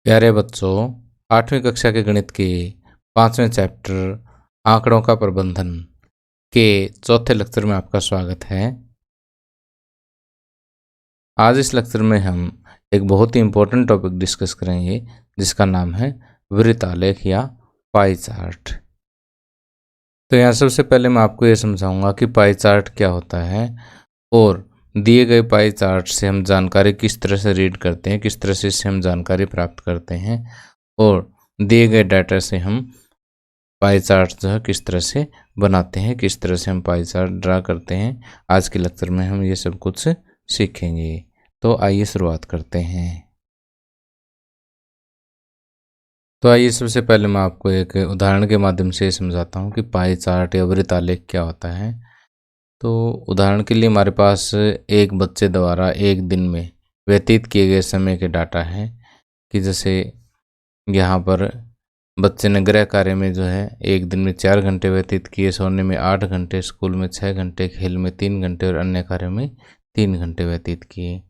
प्यारे बच्चों, 8वीं कक्षा के गणित के 5वें चैप्टर आंकड़ों का प्रबंधन के चौथे लेक्चर में आपका स्वागत है। आज इस लेक्चर में हम एक बहुत ही इम्पोर्टेंट टॉपिक डिस्कस करेंगे जिसका नाम है वृत्तालेख या पाई चार्ट। तो यहाँ सबसे पहले मैं आपको ये समझाऊंगा कि पाई चार्ट क्या होता है और दिए गए पाई चार्ट से हम जानकारी किस तरह से रीड करते हैं, किस तरह से इससे हम जानकारी प्राप्त करते हैं और दिए गए डाटा से हम पाई चार्ट जो है किस तरह से बनाते हैं, किस तरह से हम पाई चार्ट ड्रा करते हैं। आज के लेक्चर में हम ये सब कुछ सीखेंगे। तो आइए शुरुआत करते हैं। तो आइए सबसे पहले मैं आपको एक उदाहरण के माध्यम से समझाता हूँ कि पाई चार्ट या वृत्तालेख क्या होता है। तो उदाहरण के लिए हमारे पास एक बच्चे द्वारा एक दिन में व्यतीत किए गए समय के डाटा है कि जैसे यहाँ पर बच्चे ने गृह कार्य में जो है एक दिन में 4 घंटे व्यतीत किए, सोने में 8 घंटे, स्कूल में 6 घंटे, खेल में 3 घंटे और अन्य कार्यों में 3 घंटे व्यतीत किए।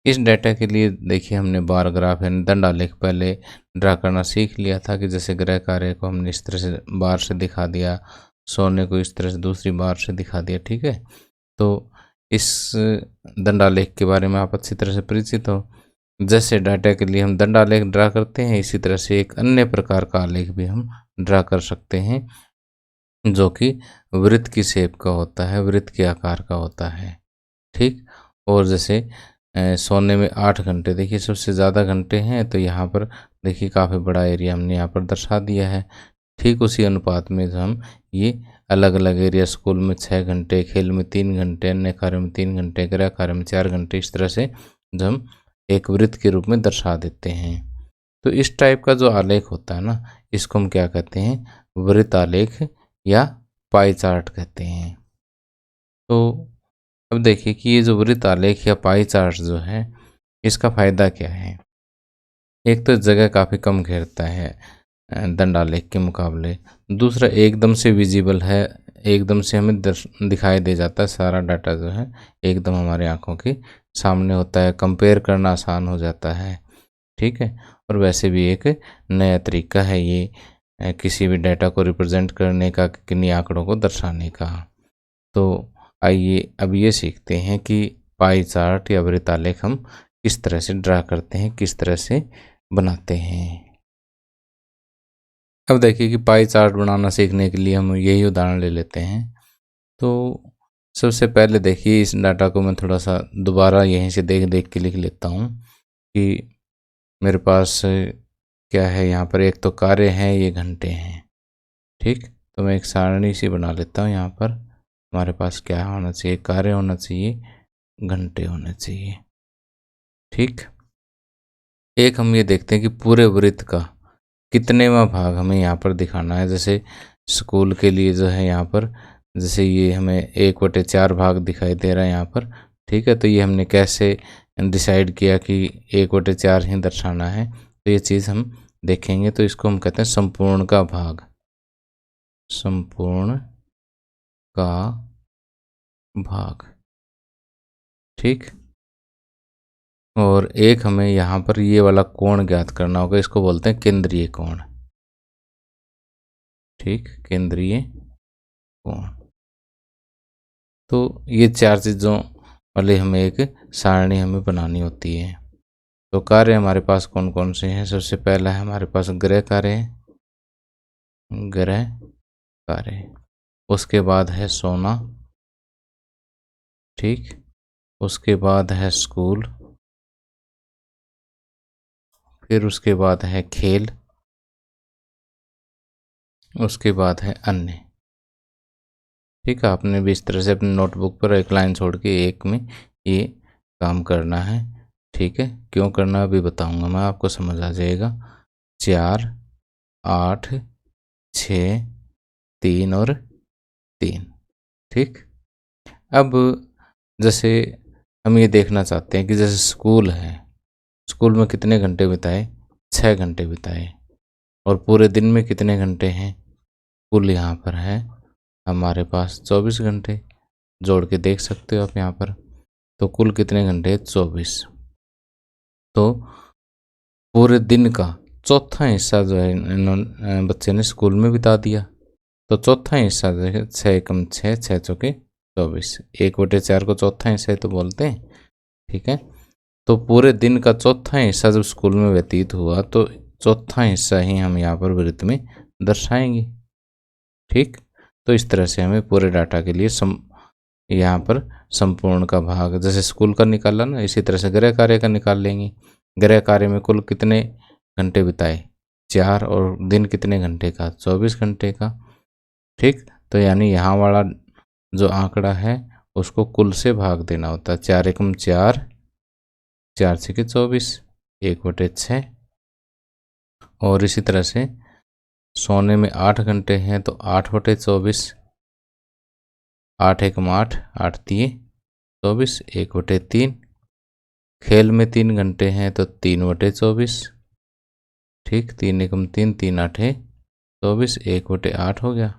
इस डाटा के लिए देखिए हमने बार ग्राफ यानी दंडालेख पहले ड्रा करना सीख लिया था कि जैसे गृह कार्य को हमने इस तरह से बार से दिखा दिया, सोने को इस तरह से दूसरी बार से दिखा दिया। ठीक है, तो इस दंडालेख के बारे में आप अच्छी तरह से परिचित हो। जैसे डाटा के लिए हम दंडालेख ड्रा करते हैं, इसी तरह से एक अन्य प्रकार का आलेख भी हम ड्रा कर सकते हैं जो कि वृत्त की शेप का होता है, वृत्त के आकार का होता है। ठीक, और जैसे सोने में 8 घंटे, देखिए सबसे ज़्यादा घंटे हैं तो यहाँ पर देखिए काफ़ी बड़ा एरिया हमने यहाँ पर दर्शा दिया है। ठीक उसी अनुपात में जो हम ये अलग अलग एरिया, स्कूल में 6 घंटे, खेल में 3 घंटे, अन्य कार्यों में 3 घंटे, गृह कार्य में 4 घंटे, इस तरह से जो हम एक वृत्त के रूप में दर्शा देते हैं। तो इस टाइप का जो आलेख होता है ना, इसको हम क्या कहते हैं, वृत्त आलेख या पाई चार्ट कहते हैं। तो अब देखिए कि ये जो वृत्त आलेख या पाई चार्ट जो है इसका फायदा क्या है। एक तो जगह काफ़ी कम घेरता है दंडालेख के मुकाबले, दूसरा एकदम से विजिबल है, एकदम से हमें दिखाई दे जाता है, सारा डाटा जो है एकदम हमारे आंखों के सामने होता है, कंपेयर करना आसान हो जाता है। ठीक है, और वैसे भी एक नया तरीका है ये किसी भी डाटा को रिप्रेजेंट करने का, किन्हीं आंकड़ों को दर्शाने का। तो आइए अब ये सीखते हैं कि पाई चार्ट या वृत्तालेख हम किस तरह से ड्रा करते हैं, किस तरह से बनाते हैं। अब देखिए कि पाई चार्ट बनाना सीखने के लिए हम यही उदाहरण ले लेते हैं। तो सबसे पहले देखिए इस डाटा को मैं थोड़ा सा दोबारा यहीं से देख देख के लिख लेता हूँ कि मेरे पास क्या है। यहाँ पर एक तो कार्य है, ये घंटे हैं। ठीक, तो मैं एक सारणी सी बना लेता हूँ। यहाँ पर हमारे पास क्या होना चाहिए, कार्य होना चाहिए, घंटे होने चाहिए। ठीक, एक हम ये देखते हैं कि पूरे वृत्त का कितनेवां भाग हमें यहाँ पर दिखाना है। जैसे स्कूल के लिए जो है यहाँ पर जैसे ये हमें 1/4 भाग दिखाई दे रहा है यहाँ पर। ठीक है, तो ये हमने कैसे डिसाइड किया कि 1/4 ही दर्शाना है, तो ये चीज़ हम देखेंगे। तो इसको हम कहते हैं संपूर्ण का भाग, संपूर्ण का भाग। ठीक, और एक हमें यहाँ पर ये वाला कोण ज्ञात करना होगा, इसको बोलते हैं केंद्रीय कोण। ठीक, केंद्रीय कोण। तो ये 4 चीज़ों वाली हमें एक सारणी हमें बनानी होती है। तो कार्य हमारे पास कौन कौन से हैं। सबसे पहला है हमारे पास गृह कार्य है, गृह कार्य। उसके बाद है सोना। ठीक, उसके बाद है स्कूल, फिर उसके बाद है खेल, उसके बाद है अन्य। ठीक है, आपने भी इस तरह से अपनी नोटबुक पर एक लाइन छोड़ के एक में ये काम करना है। ठीक है, क्यों करना अभी बताऊंगा मैं, आपको समझ आ जाएगा। 4, 8, 6, 3 और 3। ठीक, अब जैसे हम ये देखना चाहते हैं कि जैसे स्कूल है, स्कूल में कितने घंटे बिताए, 6 घंटे बिताए, और पूरे दिन में कितने घंटे हैं, कुल यहाँ पर है हमारे पास 24 घंटे। जोड़ के देख सकते हो आप यहाँ पर। तो कुल कितने घंटे, 24। तो पूरे दिन का चौथा हिस्सा जो है इन्होंने बच्चे ने स्कूल में बिता दिया। तो चौथा हिस्सा जो है 6 एकम 6, 6 चौके 24, 1/4 को चौथा हिस्सा तो बोलते हैं। ठीक है, तो पूरे दिन का चौथा हिस्सा जब स्कूल में व्यतीत हुआ तो चौथा हिस्सा ही हम यहाँ पर वृत्त में दर्शाएंगे। ठीक, तो इस तरह से हमें पूरे डाटा के लिए यहाँ पर संपूर्ण का भाग जैसे स्कूल का निकाला ना, इसी तरह से गृह कार्य का निकाल लेंगे। गृह कार्य में कुल कितने घंटे बिताए, 4, और दिन कितने घंटे का, 24 घंटे का। ठीक, तो यानी यहाँ वाला जो आंकड़ा है उसको कुल से भाग देना होता है। 4 एकम 4, 4 छके 24, 1/6। और इसी तरह से सोने में 8 घंटे हैं तो 8/24, 8 एकम 8, 8 तिये 24, 1/3। खेल में 3 घंटे हैं तो 3/24। ठीक, 3 एकम 3, 3 8 24, 1/8 हो गया।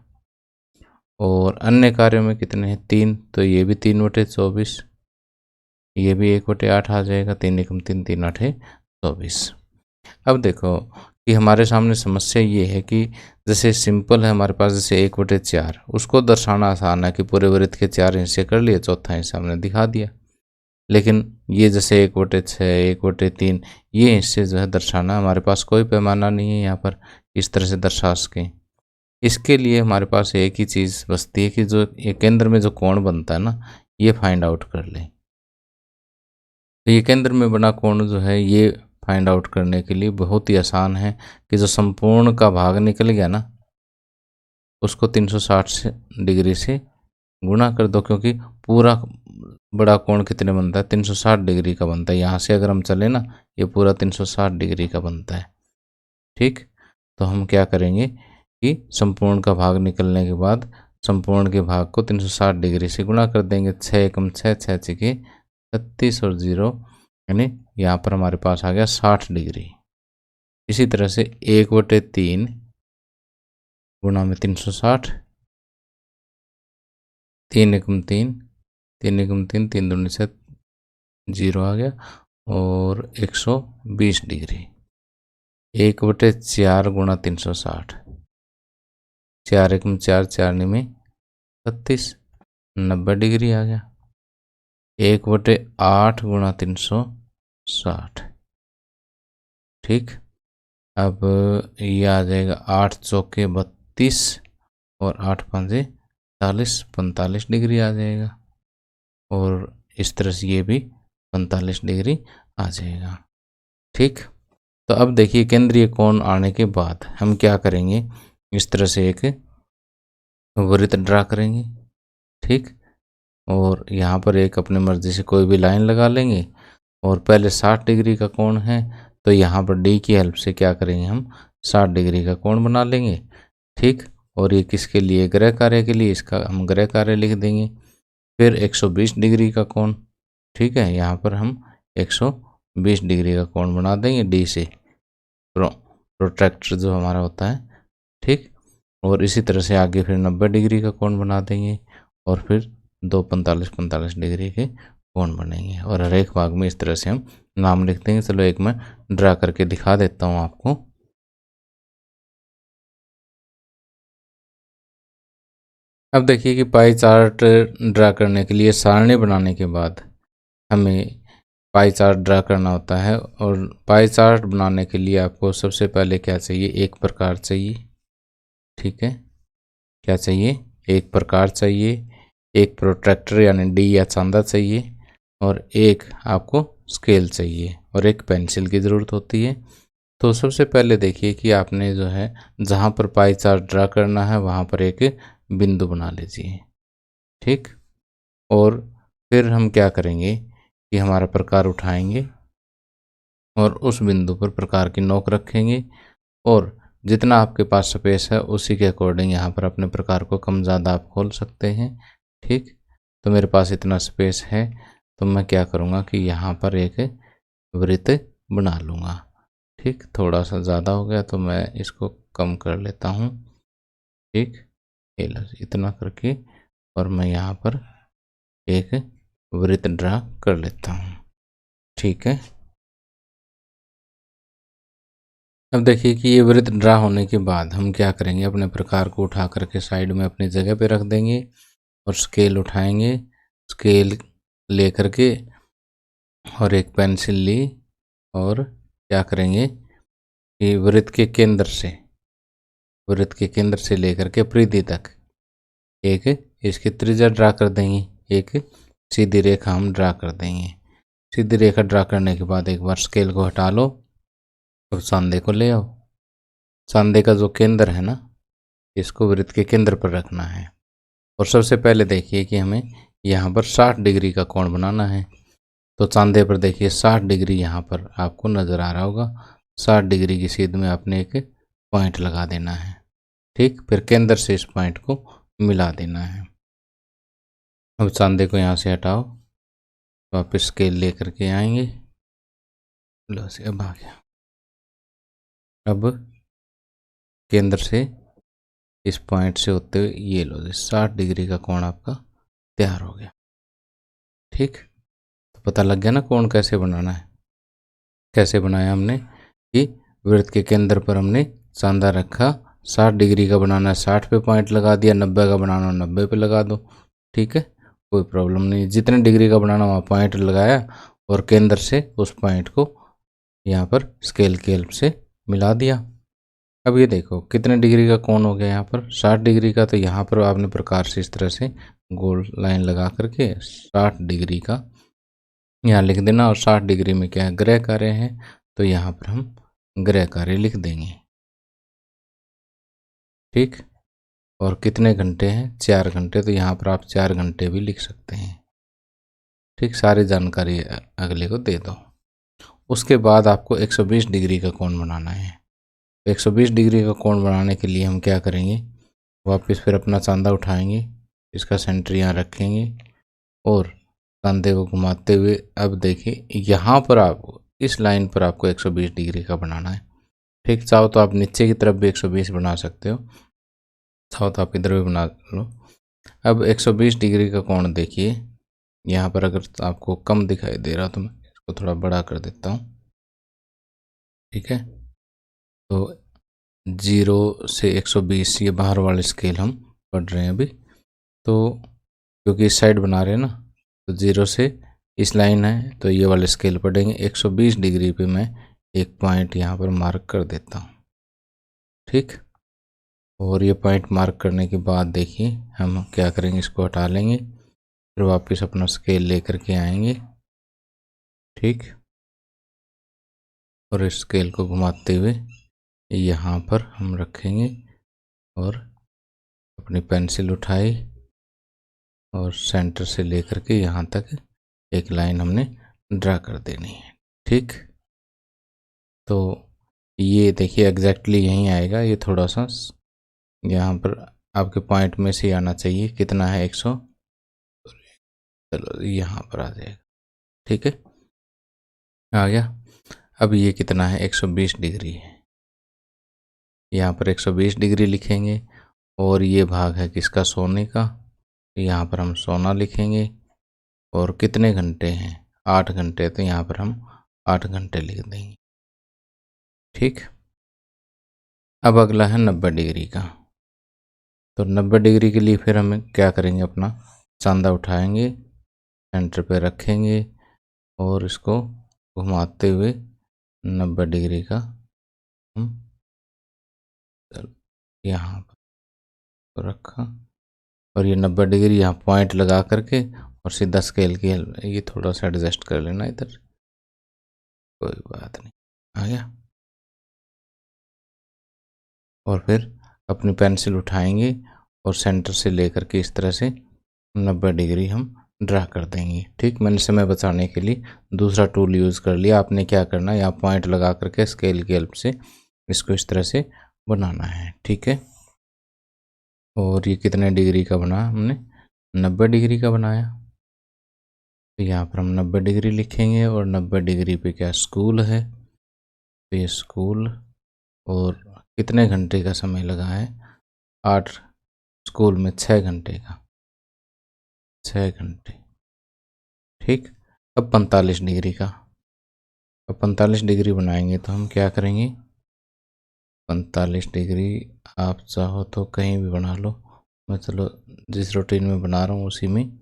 और अन्य कार्यों में कितने हैं, 3, तो ये भी 3/24, ये भी 1/8 आ जाएगा। 3 एकम 3, 3 8 24। अब देखो कि हमारे सामने समस्या ये है कि जैसे सिंपल है हमारे पास, जैसे 1/4 उसको दर्शाना आसान है कि पूरे वृत्त के 4 हिस्से कर लिए, चौथा हिस्सा हमने दिखा दिया। लेकिन ये जैसे 1/6, 1/3 ये हिस्से जो है दर्शाना, हमारे पास कोई पैमाना नहीं है यहाँ पर इस तरह से दर्शा सकें। इसके लिए हमारे पास एक ही चीज़ बचती है कि जो ये केंद्र में जो कोण बनता है ना, ये फाइंड आउट कर लें। तो ये केंद्र में बना कोण जो है ये फाइंड आउट करने के लिए बहुत ही आसान है कि जो संपूर्ण का भाग निकल गया ना उसको 360 डिग्री से गुणा कर दो, क्योंकि पूरा बड़ा कोण कितने बनता है, 360 डिग्री का बनता है। यहाँ से अगर हम चले ना, ये पूरा 360 डिग्री का बनता है। ठीक, तो हम क्या करेंगे कि संपूर्ण का भाग निकलने के बाद संपूर्ण के भाग को 360 डिग्री से गुणा कर देंगे। 6 एकम 6, 6 छके 36 और 0, यानी यहाँ पर हमारे पास आ गया 60 डिग्री। इसी तरह से 1/3 गुणा में 360, 3 एकम 3, 3 एकम 3, 3 दूनी से 0 आ गया, और 120 डिग्री। 1/4 गुणा 360, 4 एकम 4, 4 निमे 36, 90 डिग्री आ गया। 1/8 गुणा 360। ठीक, अब ये आ जाएगा 8 चौके 32 और 8 पंजे 40, 45 डिग्री आ जाएगा। और इस तरह से ये भी 45 डिग्री आ जाएगा। ठीक, तो अब देखिए केंद्रीय कोण आने के बाद हम क्या करेंगे, इस तरह से एक वृत्त ड्रा करेंगे। ठीक, और यहाँ पर एक अपने मर्जी से कोई भी लाइन लगा लेंगे, और पहले 60 डिग्री का कोण है तो यहाँ पर डी की हेल्प से क्या करेंगे, हम 60 डिग्री का कोण बना लेंगे। ठीक, और ये किसके लिए, गृह कार्य के लिए, इसका हम गृह कार्य लिख देंगे। फिर 120 डिग्री का कोण, ठीक है, यहाँ पर हम 120 डिग्री का कोण बना देंगे डी से, प्रोट्रैक्टर जो हमारा होता है। ठीक, और इसी तरह से आगे फिर 90 डिग्री का कोण बना देंगे, और फिर 2 45 डिग्री के कोण बनेंगे। और हर एक भाग में इस तरह से हम नाम लिख देंगे। चलो एक मैं ड्रा करके दिखा देता हूँ आपको। अब देखिए कि पाई चार्ट ड्रा करने के लिए सारणी बनाने के बाद हमें पाई चार्ट ड्रा करना होता है। और पाई चार्ट बनाने के लिए आपको सबसे पहले क्या चाहिए, एक प्रकार चाहिए। ठीक है, क्या चाहिए, एक प्रकार चाहिए, एक प्रोट्रैक्टर यानी डी या चांदा चाहिए, और एक आपको स्केल चाहिए, और एक पेंसिल की ज़रूरत होती है। तो सबसे पहले देखिए कि आपने जो है जहाँ पर पाई चार्ट ड्रा करना है वहाँ पर एक बिंदु बना लीजिए। ठीक, और फिर हम क्या करेंगे कि हमारा प्रकार उठाएंगे और उस बिंदु पर प्रकार की नोक रखेंगे, और जितना आपके पास स्पेस है उसी के अकॉर्डिंग यहाँ पर अपने प्रकार को कम ज़्यादा आप खोल सकते हैं। ठीक, तो मेरे पास इतना स्पेस है तो मैं क्या करूँगा कि यहाँ पर एक वृत्त बना लूँगा। ठीक, थोड़ा सा ज़्यादा हो गया तो मैं इसको कम कर लेता हूँ। ठीक, ये इतना करके, और मैं यहाँ पर एक वृत्त ड्रा कर लेता हूँ। ठीक है, अब देखिए कि ये वृत्त ड्रा होने के बाद हम क्या करेंगे, अपने प्रकार को उठा करके साइड में अपनी जगह पे रख देंगे और स्केल उठाएंगे, स्केल ले करके और एक पेंसिल ली और क्या करेंगे कि वृत्त के केंद्र से लेकर के परिधि तक एक इसकी त्रिज्या ड्रा कर देंगे, एक सीधी रेखा हम ड्रा कर देंगे। सीधी रेखा ड्रा करने के बाद एक बार स्केल को हटा लो और सांधे को ले आओ। सांधे का जो केंद्र है ना, इसको वृत्त के केंद्र पर रखना है। और सबसे पहले देखिए कि हमें यहाँ पर 60 डिग्री का कोण बनाना है। तो सांधे पर देखिए 60 डिग्री यहाँ पर आपको नज़र आ रहा होगा। 60 डिग्री की सीध में आपने एक पॉइंट लगा देना है। ठीक, फिर केंद्र से इस पॉइंट को मिला देना है। अब सांधे को यहाँ से हटाओ, वापस स्केल लेकर के आएंगे। लो से अब आ गया। अब केंद्र से इस पॉइंट से होते हुए ये लो 60 डिग्री का कोण आपका तैयार हो गया। ठीक, तो पता लग गया ना कोण कैसे बनाना है। कैसे बनाया हमने कि वृत्त के केंद्र पर हमने सांधा रखा, 60 डिग्री का बनाना है 60 पे पॉइंट लगा दिया, 90 का बनाना है 90 पे लगा दो। ठीक है, कोई प्रॉब्लम नहीं। जितने डिग्री का बनाना वहाँ पॉइंट लगाया और केंद्र से उस पॉइंट को यहाँ पर स्केल की हेल्प से मिला दिया। अब ये देखो कितने डिग्री का कोण हो गया यहाँ पर 60 डिग्री का। तो यहाँ पर आपने प्रकार से इस तरह से गोल लाइन लगा करके 60 डिग्री का यहाँ लिख देना। और 60 डिग्री में क्या है, ग्रह कार्य है, तो यहाँ पर हम ग्रह कार्य लिख देंगे। ठीक, और कितने घंटे हैं, 4 घंटे, तो यहाँ पर आप 4 घंटे भी लिख सकते हैं। ठीक, सारी जानकारी अगले को दे दो। उसके बाद आपको 120 डिग्री का कोण बनाना है। 120 डिग्री का कोण बनाने के लिए हम क्या करेंगे, वापस फिर अपना सांधा उठाएंगे, इसका सेंटर यहाँ रखेंगे और सांधे को घुमाते हुए अब देखिए यहाँ पर आपको इस लाइन पर आपको 120 डिग्री का बनाना है। ठीक, चाहो तो आप नीचे की तरफ भी 120 बना सकते हो, चाहो तो आप इधर भी बना लो। अब 120 डिग्री का कोण देखिए यहाँ पर, अगर आपको कम दिखाई दे रहा तो मैं इसको थोड़ा बड़ा कर देता हूँ। ठीक है, तो 0 से 120 ये बाहर वाले स्केल हम पढ़ रहे हैं अभी। तो क्योंकि इस साइड बना रहे हैं ना, तो 0 से इस लाइन है तो ये वाले स्केल पढ़ेंगे। 120 डिग्री पे मैं एक पॉइंट यहाँ पर मार्क कर देता हूँ। ठीक, और ये पॉइंट मार्क करने के बाद देखिए हम क्या करेंगे, इसको हटा लेंगे, फिर वापस अपना स्केल लेकर के आएंगे। ठीक, और इस स्केल को घुमाते हुए यहाँ पर हम रखेंगे और अपनी पेंसिल उठाई और सेंटर से लेकर के यहाँ तक एक लाइन हमने ड्रा कर देनी है। ठीक, तो ये देखिए एग्जैक्टली यहीं आएगा। ये थोड़ा सा यहाँ पर आपके पॉइंट में से आना चाहिए। कितना है 100, चलो यहाँ पर आ जाएगा। ठीक है, आ गया। अब ये कितना है, 120 डिग्री है। यहाँ पर 120 डिग्री लिखेंगे और ये भाग है किसका, सोने का, यहाँ पर हम सोना लिखेंगे। और कितने घंटे हैं, 8 घंटे, तो यहाँ पर हम 8 घंटे लिख देंगे। ठीक, अब अगला है 90 डिग्री का। तो 90 डिग्री के लिए फिर हमें क्या करेंगे, अपना सांधा उठाएंगे, सेंटर पे रखेंगे और इसको घुमाते हुए 90 डिग्री का हम यहाँ पर रखा और ये 90 डिग्री यहाँ पॉइंट लगा करके और सीधा स्केल की, ये थोड़ा सा एडजस्ट कर लेना इधर, कोई बात नहीं, आ गया। और फिर अपनी पेंसिल उठाएंगे और सेंटर से लेकर के इस तरह से 90 डिग्री हम ड्रा कर देंगे। ठीक, मैंने समय बचाने के लिए दूसरा टूल यूज़ कर लिया। आपने क्या करना है, यहाँ पॉइंट लगा करके स्केल की हेल्प से इसको इस तरह से बनाना है। ठीक है, और ये कितने डिग्री का बना, हमने 90 डिग्री का बनाया। तो यहाँ पर हम 90 डिग्री लिखेंगे और 90 डिग्री पे क्या, स्कूल है, तो ये स्कूल। और कितने घंटे का समय लगा है, 8, स्कूल में 6 घंटे का, 6 घंटे। ठीक, अब 45 डिग्री का। अब 45 डिग्री बनाएंगे तो हम क्या करेंगे, 45 डिग्री। आप चाहो तो कहीं भी बना लो, मैं चलो जिस रूटीन में बना रहा हूँ उसी में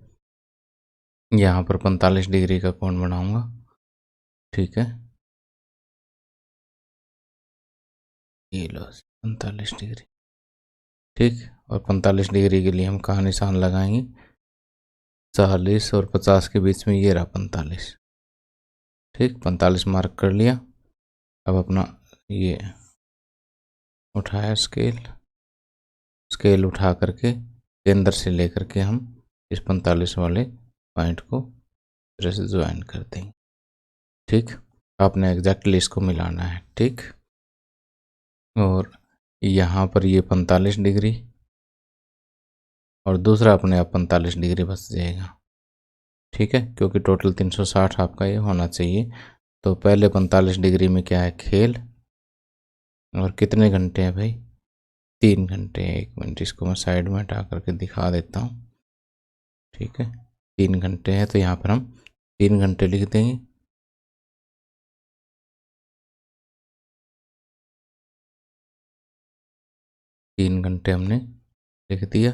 यहाँ पर 45 डिग्री का कोण बनाऊंगा। ठीक है, ये लो 45 डिग्री। ठीक, और 45 डिग्री के लिए हम कहाँ निशान लगाएंगे? 40 और 50 के बीच में, ये रहा 45। ठीक, 45 मार्क कर लिया। अब अपना ये उठाया स्केल उठा करके केंद्र से लेकर के हम इस 45 वाले पॉइंट को तरह से ज्वाइन कर देंगे। ठीक, आपने एग्जैक्टली इसको मिलाना है। ठीक, और यहाँ पर ये 45 डिग्री और दूसरा अपने आप 45 डिग्री बच जाएगा। ठीक है, क्योंकि टोटल 360 आपका ये होना चाहिए। तो पहले 45 डिग्री में क्या है? खेल। और कितने घंटे हैं भाई? 3 घंटे। एक मिनट, इसको मैं साइड में हटा करके दिखा देता हूँ। ठीक है, 3 घंटे हैं तो यहाँ पर हम 3 घंटे लिख देंगे। तीन घंटे हमने लिख दिया।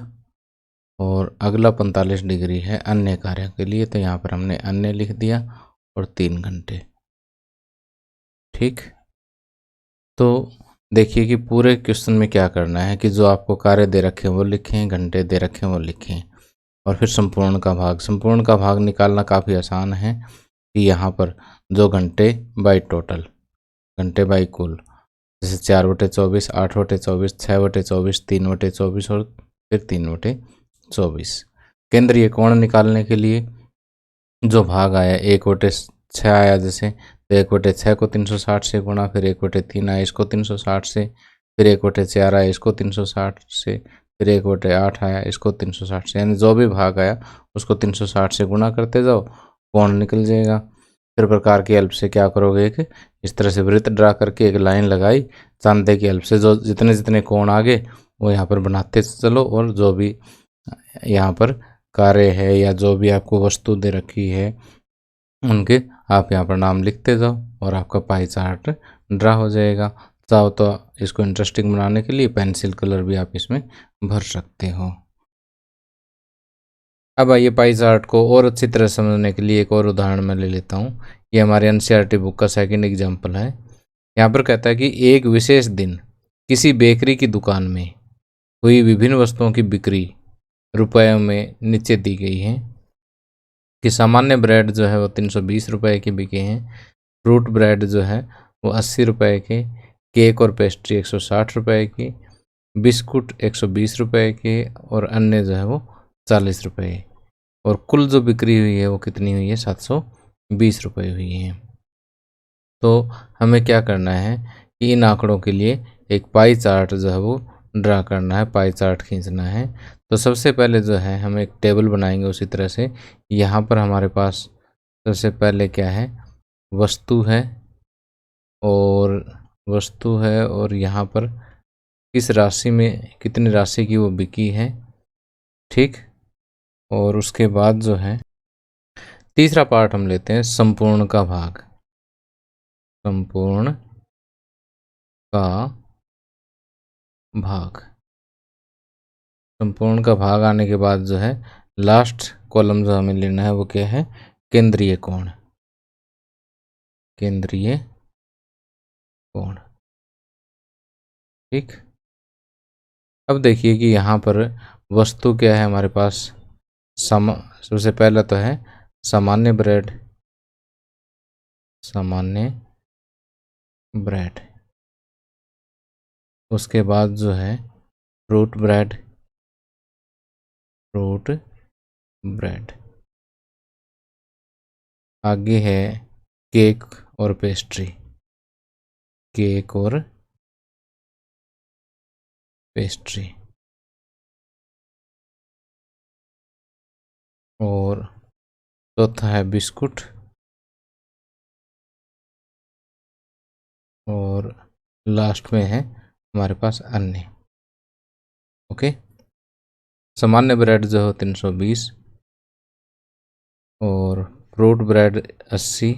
और अगला 45 डिग्री है अन्य कार्य के लिए, तो यहाँ पर हमने अन्य लिख दिया और 3 घंटे। ठीक, तो देखिए कि पूरे क्वेश्चन में क्या करना है कि जो आपको कार्य दे रखे हैं वो लिखें, घंटे दे रखे हैं वो लिखें, और फिर संपूर्ण का भाग निकालना काफ़ी आसान है कि यहाँ पर जो घंटे बाई टोटल, घंटे बाई कुल, जैसे 4/24, 8/24, 6/24, 3/24 और फिर 3/24। केंद्रीय कोण निकालने के लिए जो भाग आया 1/6 आया, जैसे तो 1/6 को 360 से गुणा, फिर 1/3 आया इसको 360 से, फिर 1/4 आया इसको 360 से, फिर 1/8 आया इसको 360 से, यानी जो भी भाग आया उसको 360 से गुणा करते जाओ, कोण निकल जाएगा। फिर प्रकार की हेल्प से क्या करोगे कि इस तरह से वृत्त ड्रा करके एक लाइन लगाई, चांदे की हेल्प से जो जितने जितने कोण आगे वो यहाँ पर बनाते चलो, और जो भी यहाँ पर कार्य है या जो भी आपको वस्तु दे रखी है उनके आप यहाँ पर नाम लिखते जाओ और आपका पाई चार्ट ड्रा हो जाएगा। चाहो तो इसको इंटरेस्टिंग बनाने के लिए पेंसिल कलर भी आप इसमें भर सकते हो। अब आइए पाई चार्ट को और अच्छी तरह समझने के लिए एक और उदाहरण मैं ले लेता हूँ। ये हमारे एनसीईआरटी बुक का सेकंड एग्जाम्पल है। यहाँ पर कहता है कि एक विशेष दिन किसी बेकरी की दुकान में हुई विभिन्न वस्तुओं की बिक्री रुपयों में नीचे दी गई है कि सामान्य ब्रेड जो है वो 320 रुपये की बिके हैं, फ्रूट ब्रेड जो है वो 80 रुपये के, केक और पेस्ट्री 160 रुपये की, बिस्कुट 120 रुपये के और अन्य जो है वो 40 रुपये, और कुल जो बिक्री हुई है वो कितनी हुई है? 720 रुपये हुई है। तो हमें क्या करना है कि इन आंकड़ों के लिए एक पाई चार्ट जो है वो ड्रा करना है, पाई चार्ट खींचना है। तो सबसे पहले जो है हम एक टेबल बनाएंगे उसी तरह से। यहाँ पर हमारे पास सबसे पहले क्या है? वस्तु है, और यहाँ पर किस राशि में कितनी राशि की वो बिकी है। ठीक, और उसके बाद जो है तीसरा पार्ट हम लेते हैं संपूर्ण का भाग। संपूर्ण का भाग, संपूर्ण का भाग आने के बाद जो है लास्ट कॉलम जो हमें लेना है वो क्या है? केंद्रीय कोण। केंद्रीय कोण। ठीक, अब देखिए कि यहाँ पर वस्तु क्या है हमारे पास? सबसे पहला तो है सामान्य ब्रेड, सामान्य ब्रेड। उसके बाद जो है फ्रूट ब्रेड, फ्रूट ब्रेड। आगे है केक और पेस्ट्री, केक और पेस्ट्री। और चौथा है बिस्कुट, और लास्ट में है हमारे पास अन्य। ओके, सामान्य ब्रेड जो है 320, और फ्रूट ब्रेड 80,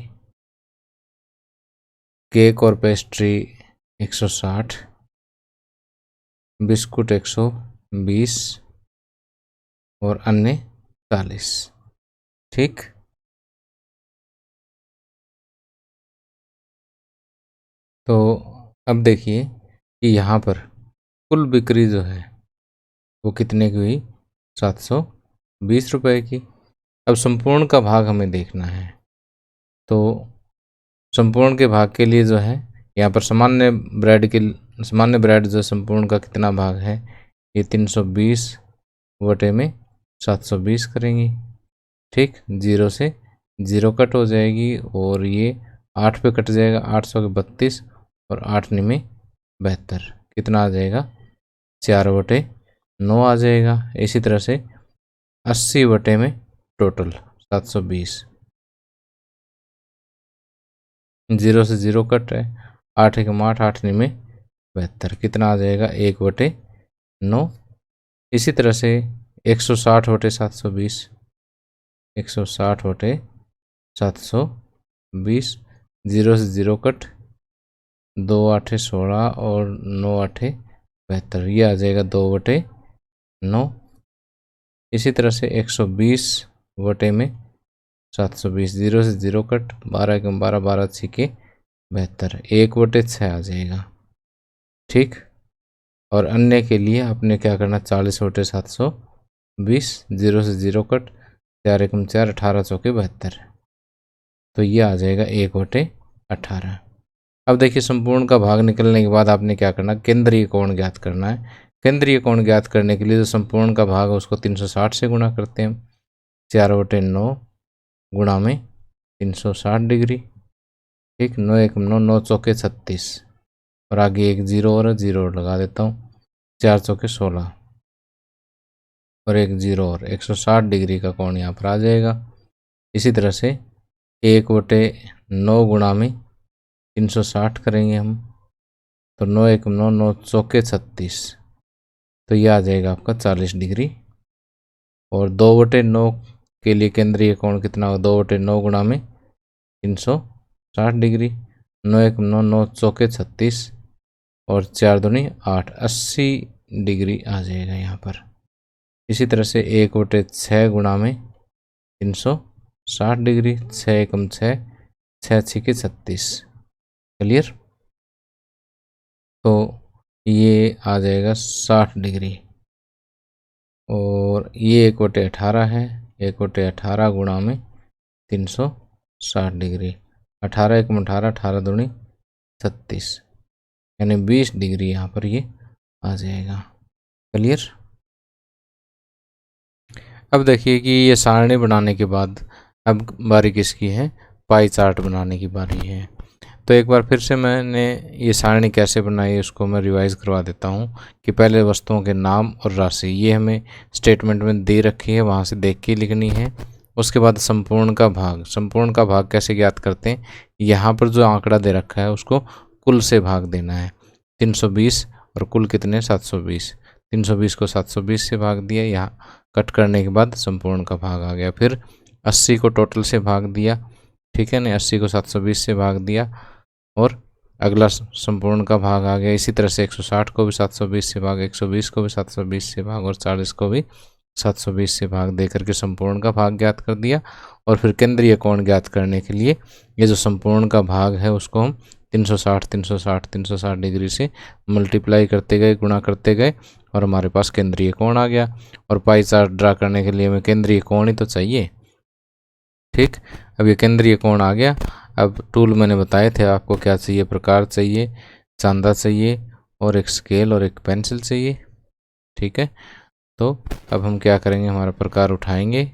केक और पेस्ट्री 160, बिस्कुट 120 और अन्य 40। ठीक, तो अब देखिए कि यहाँ पर कुल बिक्री जो है वो कितने की हुई, 720 रुपये की। अब संपूर्ण का भाग हमें देखना है, तो संपूर्ण के भाग के लिए जो है यहाँ पर सामान्य ब्रेड जो संपूर्ण का कितना भाग है, ये 320 बटे में 720 करेंगे। ठीक, 0 से 0 कट हो जाएगी और ये 8 पे कट जाएगा, 800 के 32 और 8 निमे 72, कितना आ जाएगा, 4/9 आ जाएगा। इसी तरह से 80 बटे में टोटल 720, 0 से 0 कट है, 8 एक 8, 8 निमे 72, कितना आ जाएगा, 1/9। इसी तरह से 160 बटे 720, 160 बटे 720, 0 से 0 कट, 2 8 16 और 9 8 72, ये आ जाएगा 2/9। इसी तरह से 120 बटे में 720, 0 से 0 कट, 12 एक 12, 12 6 72, 1/6 आ जाएगा। ठीक, और अन्य के लिए आपने क्या करना, 40 बटे 720, 0 से 0 कट, 4 एक 4, 18 चौके 72, तो ये आ जाएगा 1/18। अब देखिए संपूर्ण का भाग निकलने के बाद आपने क्या करना, केंद्रीय कोण ज्ञात करना है। केंद्रीय कोण ज्ञात करने के लिए जो संपूर्ण का भाग है उसको 360 से गुणा करते हैं। 4/9 गुणा में 360 डिग्री। ठीक, 9 एक 9, 9 चौके 36 और आगे एक 0 और 0 लगा देता हूँ, 4 चौके 16 और एक 0 और 160 डिग्री का कोण यहाँ पर आ जाएगा। इसी तरह से 1/9 गुणा में 360 करेंगे हम, तो 9 एक 9, 9 चौके 36, तो यह आ जाएगा आपका 40 डिग्री। और 2/9 के लिए केंद्रीय कोण कितना होगा, 2/9 गुणा में 360 डिग्री, 9 एक 9, 9 चौके 36 और 4 दूनी 8, 80 डिग्री आ जाएगा यहाँ पर। इसी तरह से 1/6 गुणा में 360 डिग्री, 6 एकम 6, 6 6 36, क्लियर। तो ये आ जाएगा 60 डिग्री और ये 1/18 है, 1/18 गुणा में 360 डिग्री, 18 एकम 18, 18 दूनी 36, यानी 20 डिग्री यहाँ पर ये आ जाएगा, क्लियर। अब देखिए कि ये सारणी बनाने के बाद अब बारी किसकी है, पाई चार्ट बनाने की बारी है। तो एक बार फिर से मैंने ये सारणी कैसे बनाई उसको मैं रिवाइज करवा देता हूँ कि पहले वस्तुओं के नाम और राशि ये हमें स्टेटमेंट में दे रखी है, वहाँ से देख के लिखनी है। उसके बाद संपूर्ण का भाग कैसे ज्ञात करते हैं, यहाँ पर जो आंकड़ा दे रखा है उसको कुल से भाग देना है। 320 और कुल कितने, 720, 320 को 720 से भाग दिया, यहाँ कट करने के बाद संपूर्ण का भाग आ गया। फिर 80 को टोटल से भाग दिया, ठीक है ना, 80 को 720 से भाग दिया और अगला संपूर्ण का भाग आ गया। इसी तरह से 160 को भी 720 से भाग, 120 को भी 720 से भाग और 40 को भी 720 से भाग दे करके संपूर्ण का भाग ज्ञात कर दिया। और फिर केंद्रीय कोण ज्ञात करने के लिए ये जो संपूर्ण का भाग है उसको हम 360 360 360 डिग्री से मल्टीप्लाई करते गए, गुणा करते गए और हमारे पास केंद्रीय कोण आ गया। और पाई चार्ट ड्रा करने के लिए हमें केंद्रीय कोण ही तो चाहिए। ठीक, अब ये केंद्रीय कोण आ गया। अब टूल मैंने बताए थे आपको क्या चाहिए, प्रकार चाहिए, चांदा चाहिए और एक स्केल और एक पेंसिल चाहिए। ठीक है, तो अब हम क्या करेंगे, हमारा प्रकार उठाएंगे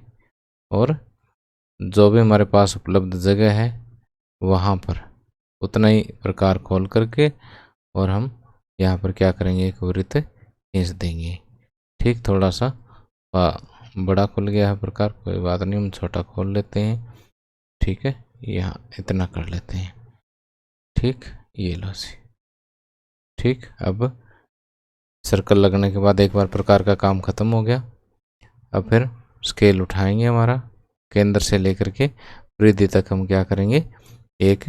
और जो भी हमारे पास उपलब्ध जगह है वहाँ पर उतना ही प्रकार खोल करके और हम यहाँ पर क्या करेंगे, एक वृत्त खींच देंगे। ठीक, थोड़ा सा बड़ा खुल गया है प्रकार, कोई बात नहीं, हम छोटा खोल लेते हैं। ठीक है, यहाँ इतना कर लेते हैं। ठीक, ये लो सी। ठीक, अब सर्कल लगने के बाद एक बार प्रकार का काम खत्म हो गया। अब फिर स्केल उठाएंगे, हमारा केंद्र से लेकर के वृद्धि तक हम क्या करेंगे, एक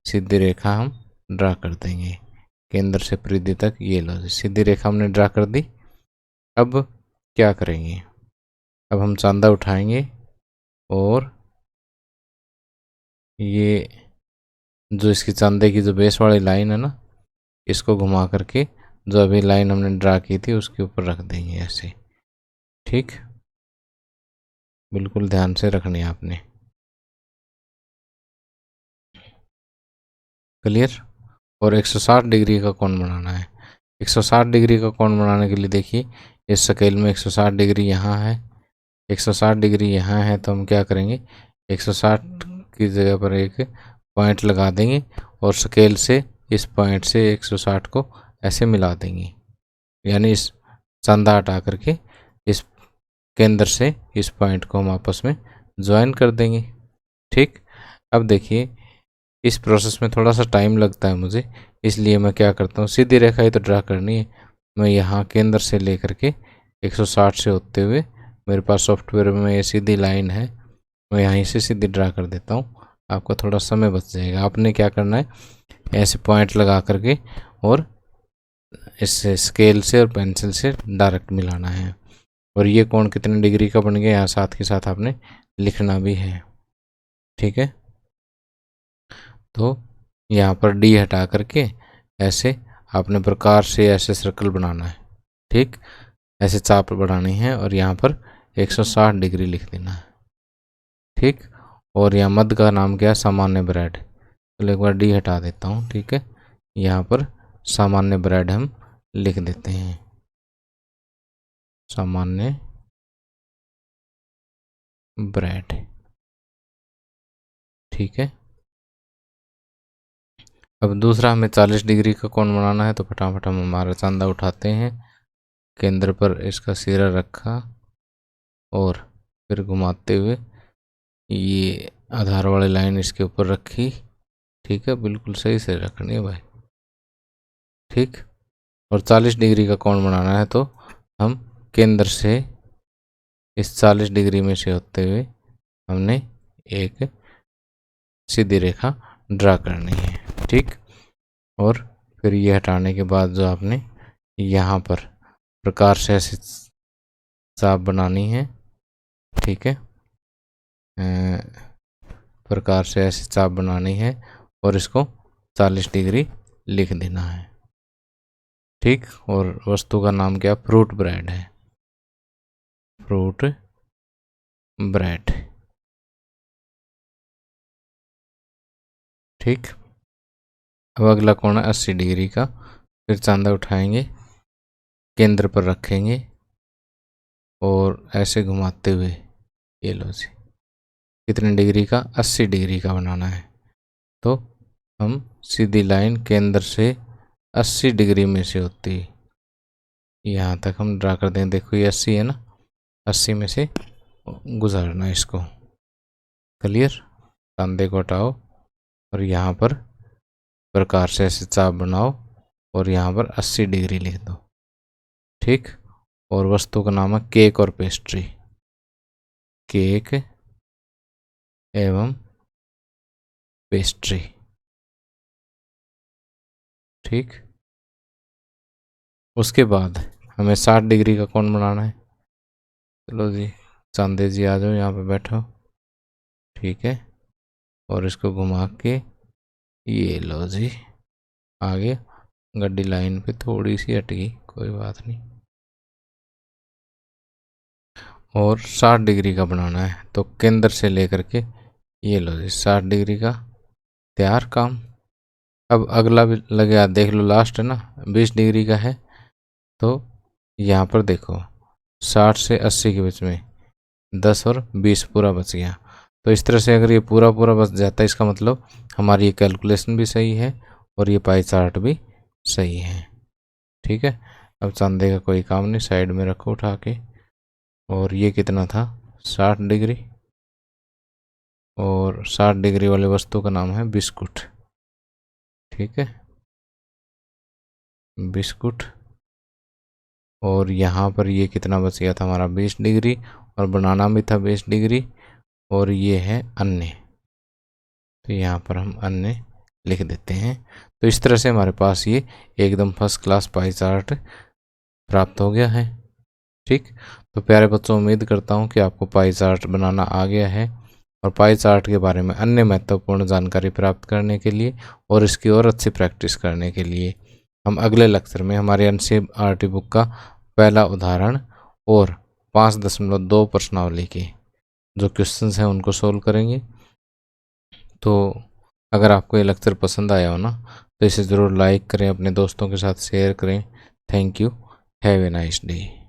सीधी रेखा हम ड्रा कर देंगे। केंद्र से परिधि तक। ये लो जी, सीधी रेखा हमने ड्रा कर दी। अब क्या करेंगे, अब हम चांदा उठाएंगे और ये जो इसकी चांदे की जो बेस वाली लाइन है ना, इसको घुमा करके जो अभी लाइन हमने ड्रा की थी उसके ऊपर रख देंगे ऐसे। ठीक, बिल्कुल ध्यान से रखनी है आपने। क्लियर। और 160 डिग्री का कोण बनाना है। 160 डिग्री का कोण बनाने के लिए देखिए, इस स्केल में 160 डिग्री यहाँ है, 160 डिग्री यहाँ है, तो हम क्या करेंगे, 160 की जगह पर एक पॉइंट लगा देंगे और स्केल से इस पॉइंट से 160 को ऐसे मिला देंगे, यानी इस चांदा हटा करके इस केंद्र से इस पॉइंट को हम आपस में ज्वाइन कर देंगे। ठीक, अब देखिए इस प्रोसेस में थोड़ा सा टाइम लगता है मुझे, इसलिए मैं क्या करता हूँ, सीधी रेखा ही तो ड्रा करनी है। मैं यहाँ केंद्र से लेकर के 160 से होते हुए, मेरे पास सॉफ्टवेयर में ये सीधी लाइन है, मैं यहीं से सीधी ड्रा कर देता हूँ, आपका थोड़ा समय बच जाएगा। आपने क्या करना है, ऐसे पॉइंट लगा करके और इस स्केल से और पेंसिल से डायरेक्ट मिलाना है। और ये कोण कितने डिग्री का बन गया, यहाँ साथ के साथ आपने लिखना भी है। ठीक है, तो यहाँ पर डी हटा करके ऐसे आपने प्रकार से ऐसे सर्कल बनाना है। ठीक, ऐसे चाप बनानी है और यहाँ पर 160 डिग्री लिख देना है। ठीक, और यहाँ मध्य का नाम क्या है, सामान्य ब्रेड। चलो एक बार डी हटा देता हूँ। ठीक है, यहाँ पर सामान्य ब्रेड हम लिख देते हैं, सामान्य ब्रेड। ठीक है, अब दूसरा हमें 40 डिग्री का कोण बनाना है, तो फटाफट हम हमारा चांदा उठाते हैं, केंद्र पर इसका सिरा रखा और फिर घुमाते हुए ये आधार वाली लाइन इसके ऊपर रखी। ठीक है, बिल्कुल सही से रखनी है भाई। ठीक, और 40 डिग्री का कोण बनाना है, तो हम केंद्र से इस 40 डिग्री में से होते हुए हमने एक सीधी रेखा ड्रा करनी है। ठीक, और फिर ये हटाने के बाद जो आपने यहाँ पर प्रकार से ऐसे चाप बनानी है। ठीक है, प्रकार से ऐसे चाप बनानी है और इसको 40 डिग्री लिख देना है। ठीक, और वस्तु का नाम क्या, फ्रूट ब्रेड है, फ्रूट ब्रेड। ठीक, अब अगला कोण है 80 डिग्री का। फिर चांदा उठाएंगे, केंद्र पर रखेंगे और ऐसे घुमाते हुए, ये लो जी, कितने डिग्री का, 80 डिग्री का बनाना है। तो हम सीधी लाइन केंद्र से 80 डिग्री में से होती यहाँ तक हम ड्रा कर दें। देखो ये 80 है ना, 80 में से गुजारना इसको। क्लियर, चांदे को हटाओ और यहाँ पर प्रकार से ऐसे चाप बनाओ और यहाँ पर 80 डिग्री लिख दो। ठीक, और वस्तु का नाम है केक और पेस्ट्री, केक एवं पेस्ट्री। ठीक, उसके बाद हमें 60 डिग्री का कोण बनाना है। चलो जी, चांदे जी आ जाओ, यहाँ पे बैठो। ठीक है, और इसको घुमा के ये लो जी, आगे गड्डी लाइन पे थोड़ी सी हट गई, कोई बात नहीं। और 60 डिग्री का बनाना है, तो केंद्र से लेकर के ये लो जी 60 डिग्री का तैयार काम। अब अगला भी लगे हाथ देख लो, लास्ट है ना, 20 डिग्री का है। तो यहाँ पर देखो 60 से 80 के बीच में 10 और 20 पूरा बच गया। तो इस तरह से अगर ये पूरा पूरा बच जाता है, इसका मतलब हमारी ये कैलकुलेशन भी सही है और ये पाई चार्ट भी सही है। ठीक है, अब चांदे का कोई काम नहीं, साइड में रखो उठा के। और ये कितना था, 60 डिग्री, और 60 डिग्री वाले वस्तु का नाम है बिस्कुट। ठीक है, बिस्कुट। और यहाँ पर ये कितना बच गया था हमारा, 20 डिग्री, और बनाना भी था 20 डिग्री, और ये है अन्य, तो यहाँ पर हम अन्य लिख देते हैं। तो इस तरह से हमारे पास ये एकदम फर्स्ट क्लास पाई चार्ट प्राप्त हो गया है। ठीक, तो प्यारे बच्चों, उम्मीद करता हूँ कि आपको पाई चार्ट बनाना आ गया है, और पाई चार्ट के बारे में अन्य महत्वपूर्ण जानकारी प्राप्त करने के लिए और इसकी और अच्छी प्रैक्टिस करने के लिए हम अगले लेक्चर में हमारे एनसीईआरटी बुक का पहला उदाहरण और 5.2 प्रश्नावली के जो क्वेश्चंस हैं उनको सोल्व करेंगे। तो अगर आपको ये लेक्चर पसंद आया हो ना, तो इसे ज़रूर लाइक करें, अपने दोस्तों के साथ शेयर करें। Thank you. Have a nice day.